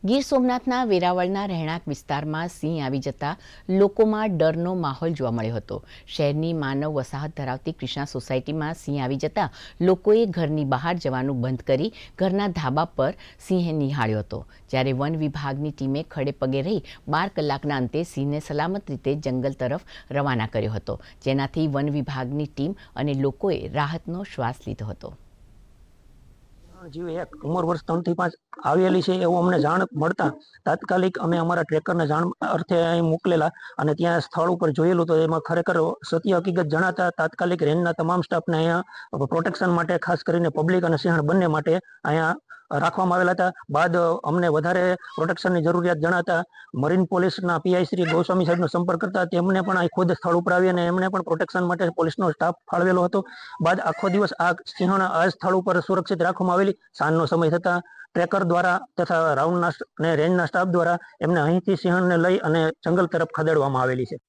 ગીર સોમનાથના વેરાવળના રહેણાંક વિસ્તારમાં સિંહ આવી જતા લોકોમાં ડરનો માહોલ જોવા મળ્યો હતો। શહેરની માનવ વસાહત ધરાવતી કૃષ્ણા સોસાયટીમાં સિંહ આવી જતા લોકોએ ઘરની બહાર જવાનું બંધ કરી ઘરના ધાબા પર સિંહે નિહાળ્યો હતો। જ્યારે વન વિભાગની ટીમે ખડે પગે રહી 12 કલાકના અંતે સિંહને સલામત રીતે જંગલ તરફ રવાના કર્યો હતો, જેનાથી વન વિભાગની ટીમ અને લોકોએ રાહતનો શ્વાસ લીધો હતો। जीव एक उमर वर्ष 3 થી 5 आवेली है एवं अमने जाण मळता तात्कालिक अमे अमारा ट्रेकर ने जाण अर्थे अहीं मोकलेला अने त्यां स्थळ पर जोयेलुं तो एमां खरेखर सत्य हकीकत जणाता तात्कालिक रेंजना तमाम स्टाफ ने अहींया प्रोटेक्शन माटे खास करीने पब्लिक अने सिंहण बंने माटे अहींया રાખવામાં આવેલા હતા। બાદ અમને વધારે પ્રોટેક્શનની જરૂરિયાત જણાતા મરીન પોલીસના પીઆઈ શ્રી ગોસ્વામી સાહેબનો સંપર્ક કરતા તેમને પણ અહીં ખુદ સ્થળ ઉપર આવી અને એમણે પણ પ્રોટેક્શન માટે પોલીસનો સ્ટાફ ફાળવેલો હતો। બાદ આખો દિવસ આ સિંહણ આ સ્થળ ઉપર સુરક્ષિત રાખવામાં આવેલી। સાંજનો સમય થતા ટ્રેકર દ્વારા તથા રાઉન્ડના અને રેન્જના સ્ટાફ દ્વારા એમને અહીંથી સિંહણને લઈ અને જંગલ તરફ ખદેડવામાં આવેલી છે।